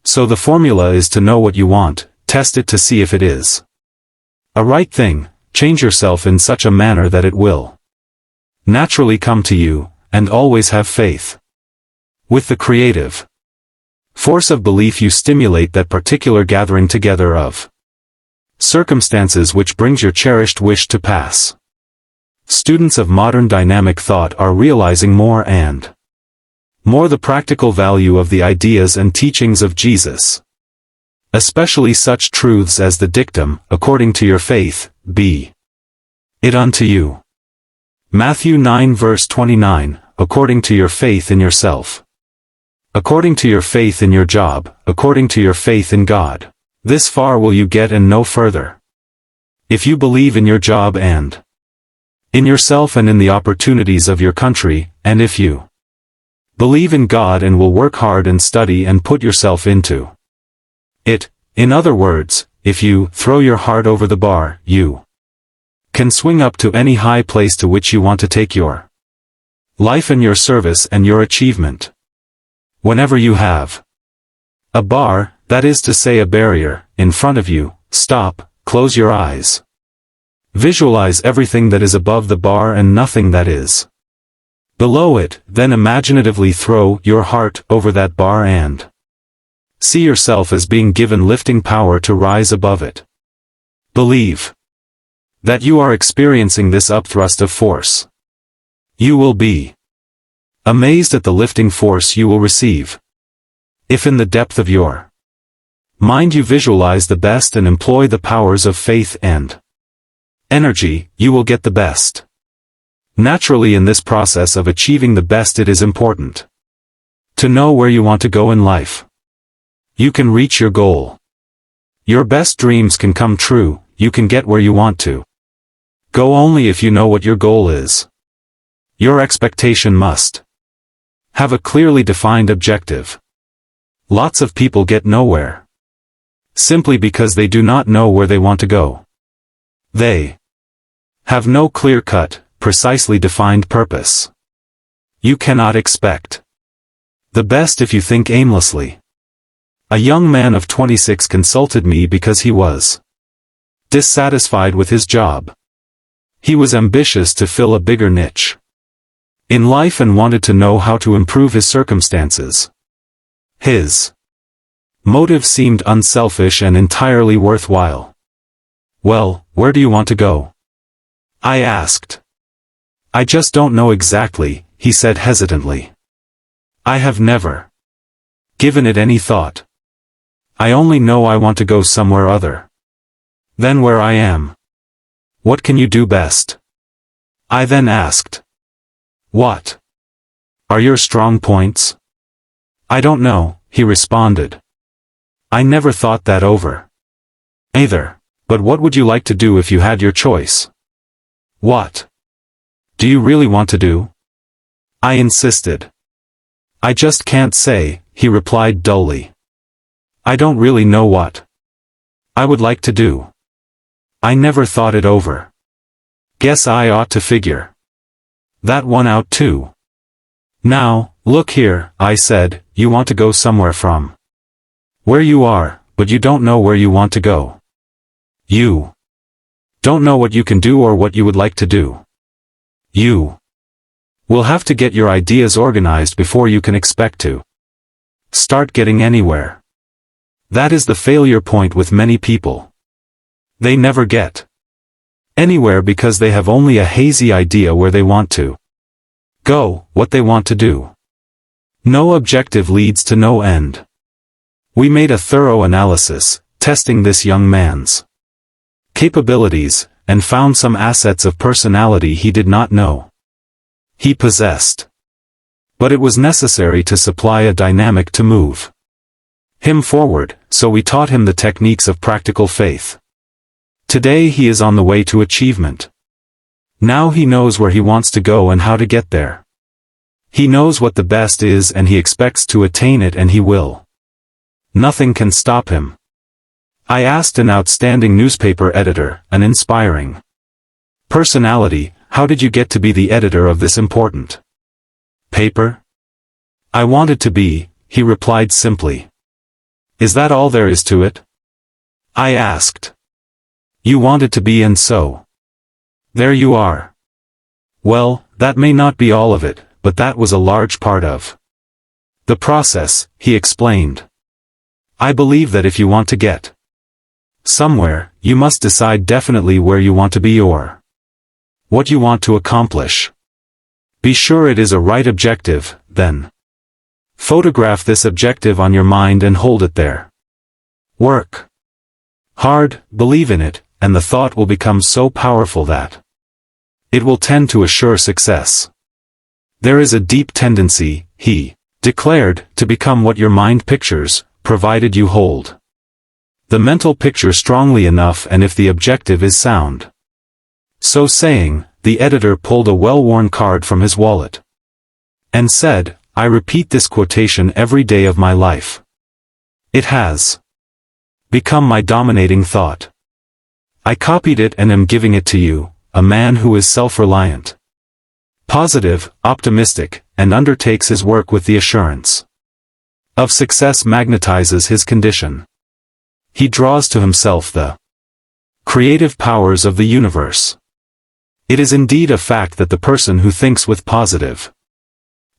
So the formula is to know what you want, test it to see if it is a right thing, change yourself in such a manner that it will naturally come to you, and always have faith. With the creative force of belief you stimulate that particular gathering together of circumstances which brings your cherished wish to pass. Students of modern dynamic thought are realizing more and more the practical value of the ideas and teachings of Jesus. Especially such truths as the dictum, according to your faith, be it unto you. Matthew 9 verse 29, according to your faith in yourself. According to your faith in your job, according to your faith in God. This far will you get and no further. If you believe in your job and in yourself and in the opportunities of your country, and if you believe in God and will work hard and study and put yourself into it, in other words, if you throw your heart over the bar, you can swing up to any high place to which you want to take your life and your service and your achievement. Whenever you have a bar, that is to say a barrier, in front of you, stop, close your eyes. Visualize everything that is above the bar and nothing that is below it, then imaginatively throw your heart over that bar and see yourself as being given lifting power to rise above it. Believe that you are experiencing this upthrust of force. You will be amazed at the lifting force you will receive. If in the depth of your mind you visualize the best and employ the powers of faith and energy, you will get the best. Naturally, in this process of achieving the best, it is important to know where you want to go in life. You can reach your goal. Your best dreams can come true, you can get where you want to go only if you know what your goal is. Your expectation must have a clearly defined objective. Lots of people get nowhere simply because they do not know where they want to go. They have no clear-cut, precisely defined purpose. You cannot expect the best if you think aimlessly. A young man of 26 consulted me because he was dissatisfied with his job. He was ambitious to fill a bigger niche in life and wanted to know how to improve his circumstances. His motive seemed unselfish and entirely worthwhile. Well, where do you want to go? I asked. I just don't know exactly, he said hesitantly. I have never given it any thought. I only know I want to go somewhere other than where I am. What can you do best? I then asked. What are your strong points? I don't know, he responded. I never thought that over either. But what would you like to do if you had your choice? What do you really want to do? I insisted. I just can't say, he replied dully. I don't really know what I would like to do. I never thought it over. Guess I ought to figure that one out too. Now, look here, I said, you want to go somewhere from where you are, but you don't know where you want to go. You don't know what you can do or what you would like to do. You will have to get your ideas organized before you can expect to start getting anywhere. That is the failure point with many people. They never get anywhere because they have only a hazy idea where they want to go, what they want to do. No objective leads to no end. We made a thorough analysis, testing this young man's capabilities, and found some assets of personality he did not know he possessed. But it was necessary to supply a dynamic to move him forward, so we taught him the techniques of practical faith. Today he is on the way to achievement. Now he knows where he wants to go and how to get there. He knows what the best is and he expects to attain it, and he will. Nothing can stop him. I asked an outstanding newspaper editor, an inspiring personality, how did you get to be the editor of this important paper? I wanted to be, he replied simply. Is that all there is to it? I asked. You wanted to be, and so. There you are. Well, that may not be all of it, but that was a large part of the process, he explained. I believe that if you want to get somewhere, you must decide definitely where you want to be or what you want to accomplish. Be sure it is a right objective, then photograph this objective on your mind and hold it there. Work hard, believe in it, and the thought will become so powerful that it will tend to assure success. There is a deep tendency, he declared, to become what your mind pictures, provided you hold the mental picture strongly enough and if the objective is sound. So saying, the editor pulled a well-worn card from his wallet and said, I repeat this quotation every day of my life. It has become my dominating thought. I copied it and am giving it to you, a man who is self-reliant, positive, optimistic, and undertakes his work with the assurance of success magnetizes his condition. He draws to himself the creative powers of the universe. It is indeed a fact that the person who thinks with positive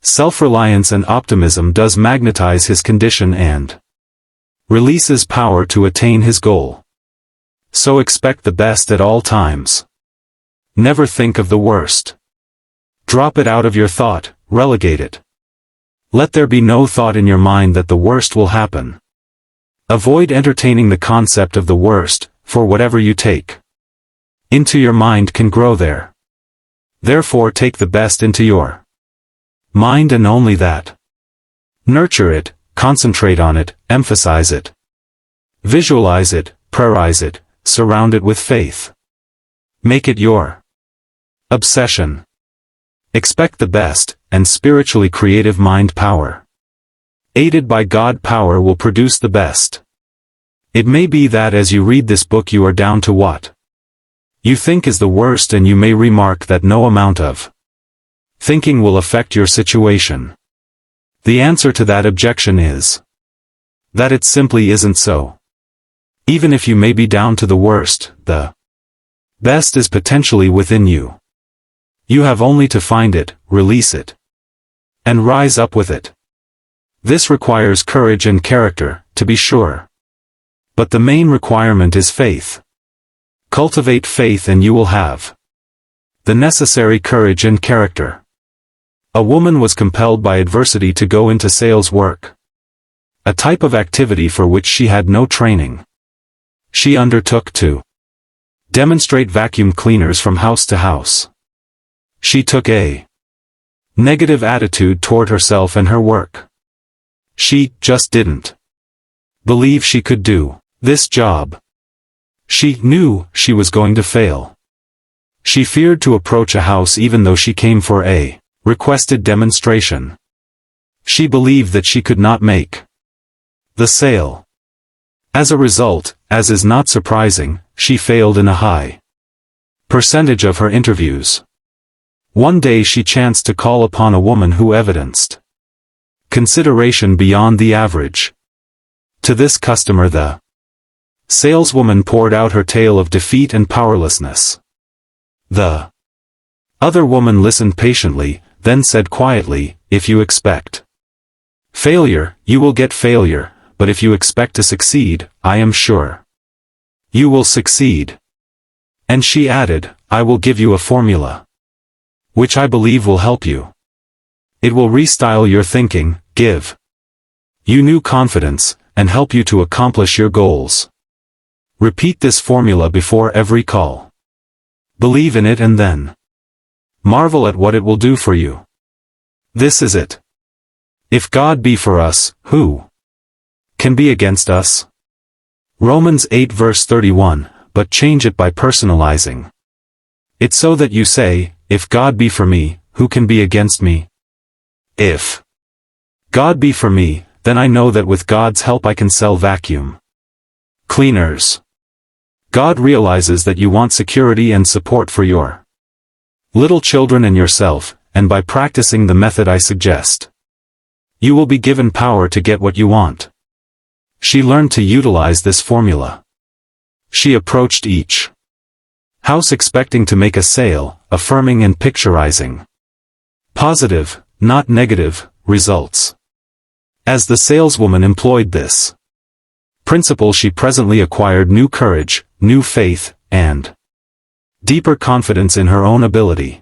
self-reliance and optimism does magnetize his condition and releases power to attain his goal. So expect the best at all times. Never think of the worst. Drop it out of your thought, relegate it. Let there be no thought in your mind that the worst will happen. Avoid entertaining the concept of the worst, for whatever you take into your mind can grow there. Therefore take the best into your mind and only that. Nurture it, concentrate on it, emphasize it. Visualize it, prayerize it, surround it with faith. Make it your obsession. Expect the best, and spiritually creative mind power, aided by God power, will produce the best. It may be that as you read this book you are down to what you think is the worst, and you may remark that no amount of thinking will affect your situation. The answer to that objection is that it simply isn't so. Even if you may be down to the worst, the best is potentially within you. You have only to find it, release it, and rise up with it. This requires courage and character, to be sure. But the main requirement is faith. Cultivate faith and you will have the necessary courage and character. A woman was compelled by adversity to go into sales work, a type of activity for which she had no training. She undertook to demonstrate vacuum cleaners from house to house. She took a negative attitude toward herself and her work. She just didn't believe she could do this job. She knew she was going to fail. She feared to approach a house even though she came for a requested demonstration. She believed that she could not make the sale. As a result, as is not surprising, she failed in a high percentage of her interviews. One day she chanced to call upon a woman who evidenced consideration beyond the average. To this customer the saleswoman poured out her tale of defeat and powerlessness. The other woman listened patiently, then said quietly, "If you expect failure, you will get failure, but if you expect to succeed, I am sure you will succeed." And she added, "I will give you a formula, which I believe will help you. It will restyle your thinking, give you new confidence, and help you to accomplish your goals. Repeat this formula before every call. Believe in it and then marvel at what it will do for you. This is it. If God be for us, who can be against us?" Romans 8 verse 31, but change it by personalizing it so that you say, "If God be for me, who can be against me? If God be for me, then I know that with God's help I can sell vacuum cleaners." God realizes that you want security and support for your little children and yourself, and by practicing the method I suggest, you will be given power to get what you want. She learned to utilize this formula. She approached each house expecting to make a sale, affirming and picturizing positive, not negative, results. As the saleswoman employed this principle, she presently acquired new courage, new faith, and deeper confidence in her own ability.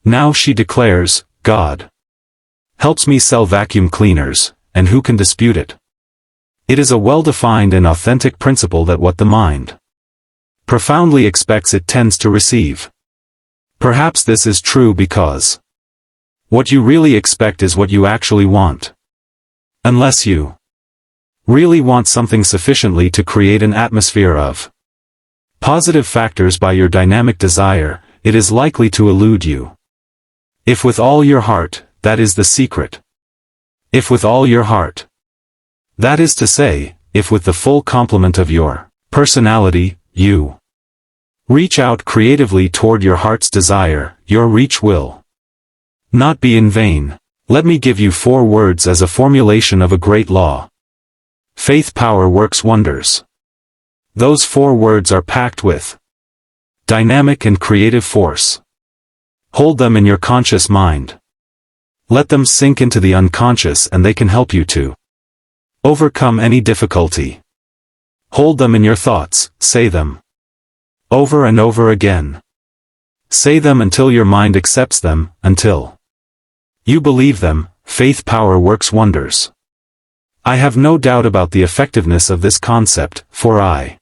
Now she declares, God helps me sell vacuum cleaners, and who can dispute it? It is a well-defined and authentic principle that what the mind profoundly expects it tends to receive. Perhaps this is true because what you really expect is what you actually want. Unless you really want something sufficiently to create an atmosphere of positive factors by your dynamic desire, it is likely to elude you. If with all your heart, that is the secret. If with all your heart, that is to say, if with the full complement of your personality, you reach out creatively toward your heart's desire, your reach will not be in vain. Let me give you 4 words as a formulation of a great law. Faith power works wonders. Those 4 words are packed with dynamic and creative force. Hold them in your conscious mind. Let them sink into the unconscious and they can help you to overcome any difficulty. Hold them in your thoughts, say them over and over again. Say them until your mind accepts them, until you believe them. Faith power works wonders. I have no doubt about the effectiveness of this concept, for I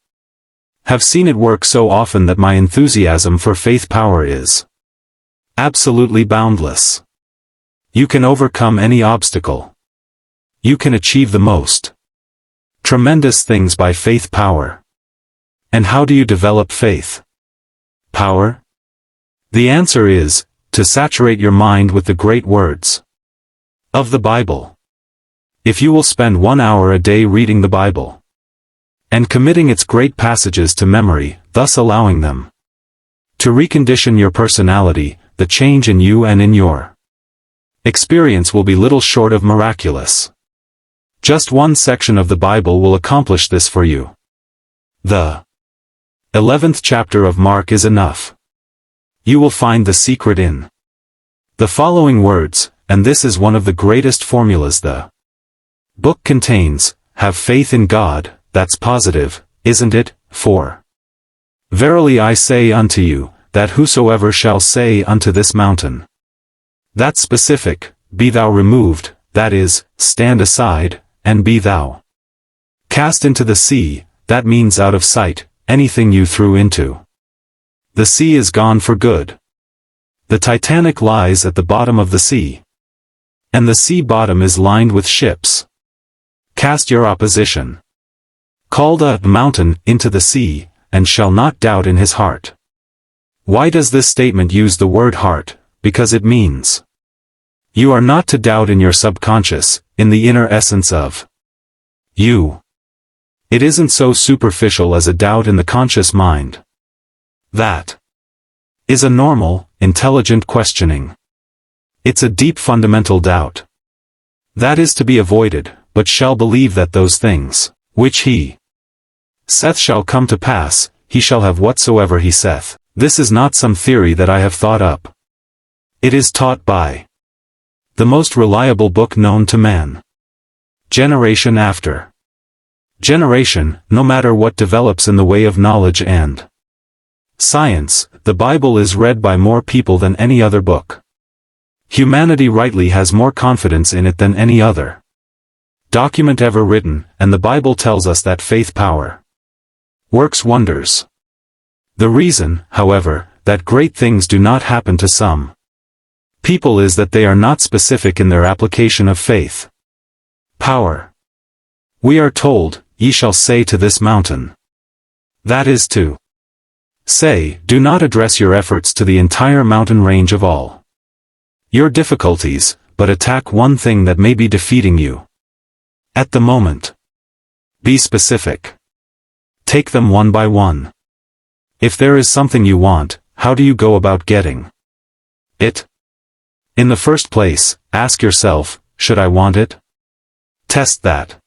have seen it work so often that my enthusiasm for faith power is absolutely boundless. You can overcome any obstacle. You can achieve the most tremendous things by faith power. And how do you develop faith power? The answer is, to saturate your mind with the great words of the Bible. If you will spend 1 hour a day reading the Bible and committing its great passages to memory, thus allowing them to recondition your personality, the change in you and in your experience will be little short of miraculous. Just one section of the Bible will accomplish this for you. The 11th chapter of Mark is enough. You will find the secret in the following words, and this is one of the greatest formulas the book contains. Have faith in God. That's positive, isn't it? For verily I say unto you, that whosoever shall say unto this mountain, that's specific, be thou removed, that is, stand aside, and be thou cast into the sea, that means out of sight, anything you threw into the sea is gone for good. The Titanic lies at the bottom of the sea, and the sea bottom is lined with ships. Cast your opposition, called a mountain, into the sea, and shall not doubt in his heart. Why does this statement use the word heart? Because it means you are not to doubt in your subconscious, in the inner essence of you. It isn't so superficial as a doubt in the conscious mind. That is a normal, intelligent questioning. It's a deep fundamental doubt. That is to be avoided, but shall believe that those things, which he saith shall come to pass, he shall have whatsoever he saith. This is not some theory that I have thought up. It is taught by the most reliable book known to man. Generation after generation, no matter what develops in the way of knowledge and science, the Bible is read by more people than any other book. Humanity rightly has more confidence in it than any other document ever written, and the Bible tells us that faith power works wonders. The reason, however, that great things do not happen to some people is that they are not specific in their application of faith power. We are told, ye shall say to this mountain. That is to say, do not address your efforts to the entire mountain range of all your difficulties, but attack one thing that may be defeating you at the moment. Be specific. Take them one by one. If there is something you want, how do you go about getting it? In the first place, ask yourself, should I want it? Test that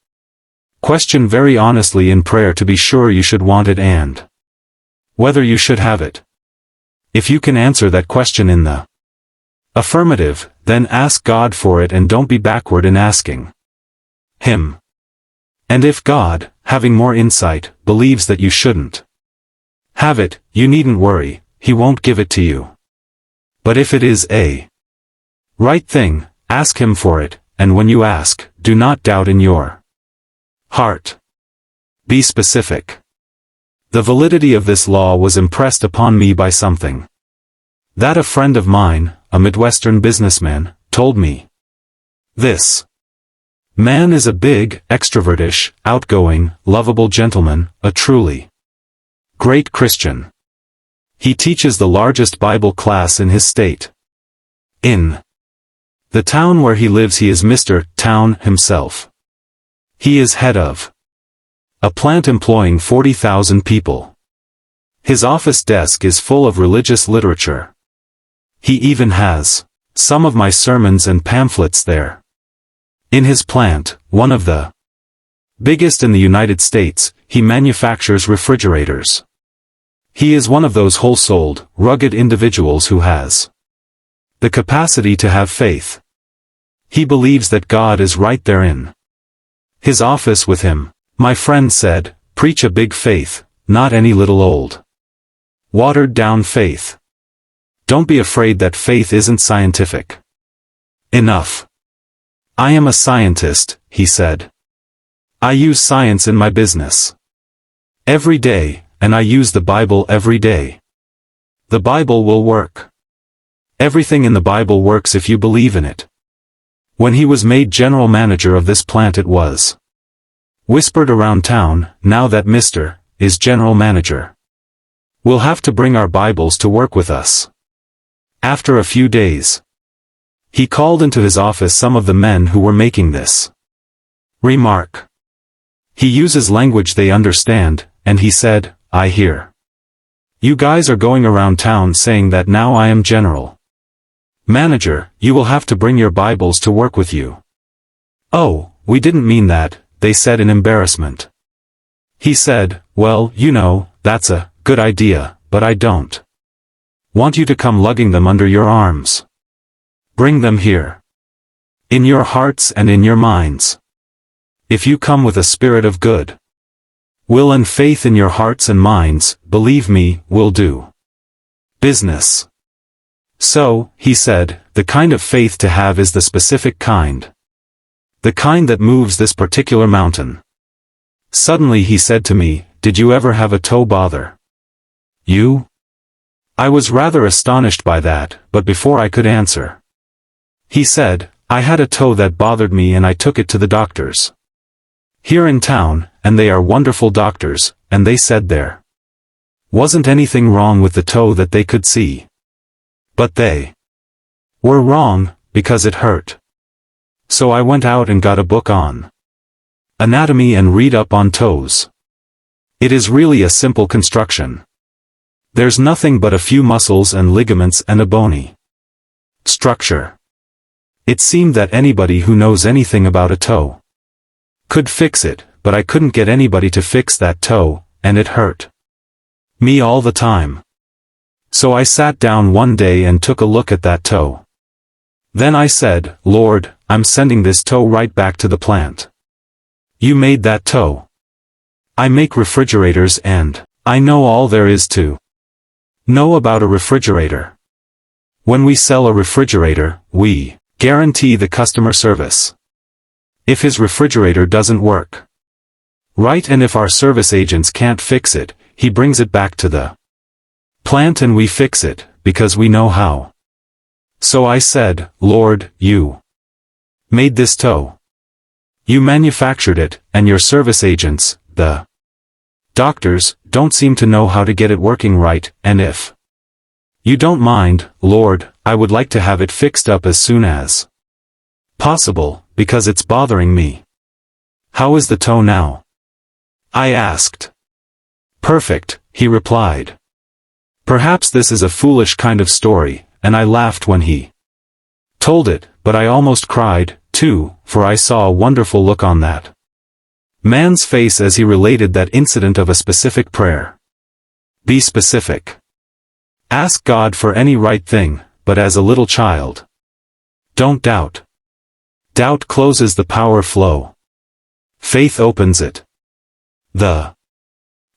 Question very honestly in prayer to be sure you should want it and whether you should have it. If you can answer that question in the affirmative, then ask God for it and don't be backward in asking Him. And if God, having more insight, believes that you shouldn't have it, you needn't worry, He won't give it to you. But if it is a right thing, ask Him for it, and when you ask, do not doubt in your heart. Be specific. The validity of this law was impressed upon me by something that a friend of mine, a Midwestern businessman, told me. This man is a big, extrovertish, outgoing, lovable gentleman, a truly great Christian. He teaches the largest Bible class in his state. In the town where he lives he is Mr. Town himself. He is head of a plant employing 40,000 people. His office desk is full of religious literature. He even has some of my sermons and pamphlets there. In his plant, one of the biggest in the United States, he manufactures refrigerators. He is one of those whole-souled, rugged individuals who has the capacity to have faith. He believes that God is right there in his office with him. My friend said, preach a big faith, not any little old watered-down faith. Don't be afraid that faith isn't scientific enough. I am a scientist, he said. I use science in my business every day, and I use the Bible every day. The Bible will work. Everything in the Bible works if you believe in it. When he was made general manager of this plant it was whispered around town, now that Mr. is general manager. We'll have to bring our Bibles to work with us. After a few days, he called into his office some of the men who were making this remark. He uses language they understand, and he said, I hear you guys are going around town saying that now I am general manager, you will have to bring your Bibles to work with you. Oh, we didn't mean that, they said in embarrassment. He said, well, you know, that's a good idea, but I don't want you to come lugging them under your arms. Bring them here. In your hearts and in your minds. If you come with a spirit of good will and faith in your hearts and minds, believe me, we'll do business. So, he said, the kind of faith to have is the specific kind. The kind that moves this particular mountain. Suddenly he said to me, did you ever have a toe bother you? I was rather astonished by that, but before I could answer, he said, I had a toe that bothered me and I took it to the doctors here in town, and they are wonderful doctors, and they said there wasn't anything wrong with the toe that they could see. But they were wrong, because it hurt. So I went out and got a book on anatomy and read up on toes. It is really a simple construction. There's nothing but a few muscles and ligaments and a bony structure. It seemed that anybody who knows anything about a toe could fix it, but I couldn't get anybody to fix that toe, and it hurt me all the time. So I sat down one day and took a look at that toe. Then I said, Lord, I'm sending this toe right back to the plant. You made that toe. I make refrigerators and I know all there is to know about a refrigerator. When we sell a refrigerator, we guarantee the customer service. If his refrigerator doesn't work right and if our service agents can't fix it, he brings it back to the plant and we fix it, because we know how. So I said, Lord, you made this toe. You manufactured it, and your service agents, the doctors, don't seem to know how to get it working right, and if you don't mind, Lord, I would like to have it fixed up as soon as possible, because it's bothering me. How is the toe now? I asked. Perfect, he replied. Perhaps this is a foolish kind of story, and I laughed when he told it, but I almost cried, too, for I saw a wonderful look on that Man's face as he related that incident of a specific prayer. Be specific. Ask God for any right thing, but as a little child. Don't doubt. Doubt closes the power flow. Faith opens it. The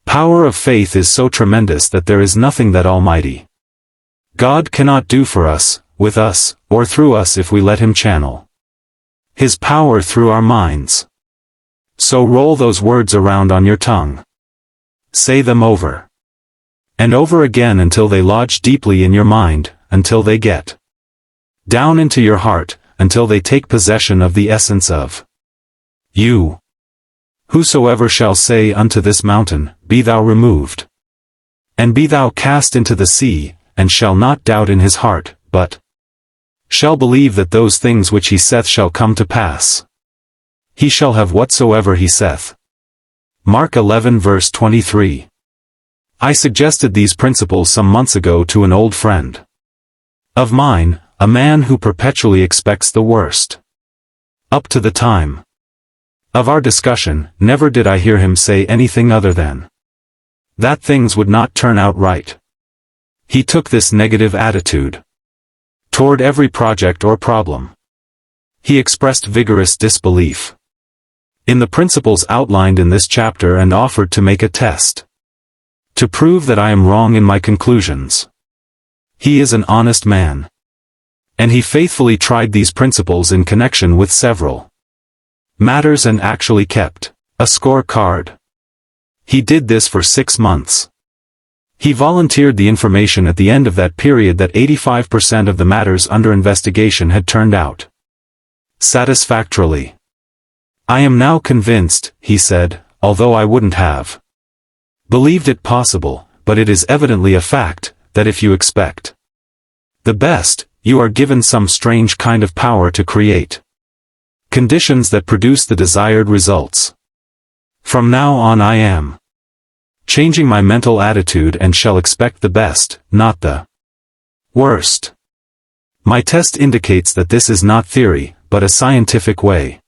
power of faith is so tremendous that there is nothing that Almighty God cannot do for us, with us, or through us if we let Him channel His power through our minds. So roll those words around on your tongue. Say them over and over again until they lodge deeply in your mind, until they get down into your heart, until they take possession of the essence of you. Whosoever shall say unto this mountain, Be thou removed, and be thou cast into the sea, and shall not doubt in his heart, but shall believe that those things which he saith shall come to pass, he shall have whatsoever he saith. Mark 11 verse 23. I suggested these principles some months ago to an old friend of mine, a man who perpetually expects the worst. Up to the time of our discussion, never did I hear him say anything other than that things would not turn out right. He took this negative attitude toward every project or problem. He expressed vigorous disbelief in the principles outlined in this chapter and offered to make a test to prove that I am wrong in my conclusions. He is an honest man, and he faithfully tried these principles in connection with several matters and actually kept a scorecard. He did this for 6 months. He volunteered the information at the end of that period that 85% of the matters under investigation had turned out satisfactorily. I am now convinced, he said, although I wouldn't have believed it possible, but it is evidently a fact, that if you expect the best, you are given some strange kind of power to create conditions that produce the desired results. From now on I am changing my mental attitude and shall expect the best, not the worst. My test indicates that this is not theory, but a scientific way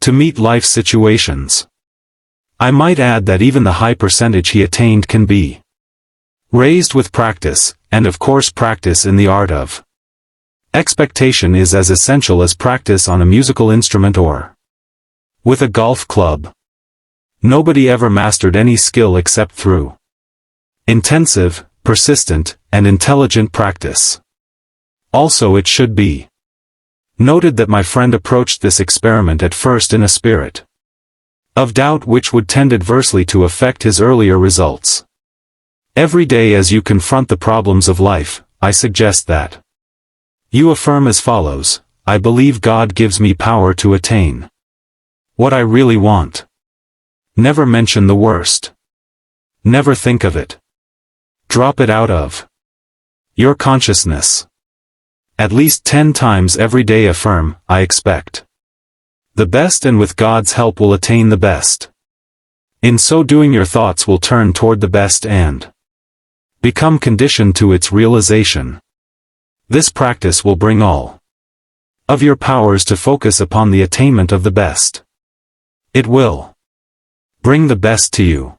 to meet life situations. I might add that even the high percentage he attained can be raised with practice, and of course practice in the art of expectation is as essential as practice on a musical instrument or with a golf club. Nobody ever mastered any skill except through intensive, persistent, and intelligent practice. Also, it should be noted that my friend approached this experiment at first in a spirit of doubt which would tend adversely to affect his earlier results. Every day as you confront the problems of life, I suggest that you affirm as follows: I believe God gives me power to attain what I really want. Never mention the worst. Never think of it. Drop it out of your consciousness. At least 10 times every day affirm, I expect the best, and with God's help will attain the best. In so doing your thoughts will turn toward the best and become conditioned to its realization. This practice will bring all of your powers to focus upon the attainment of the best. It will bring the best to you.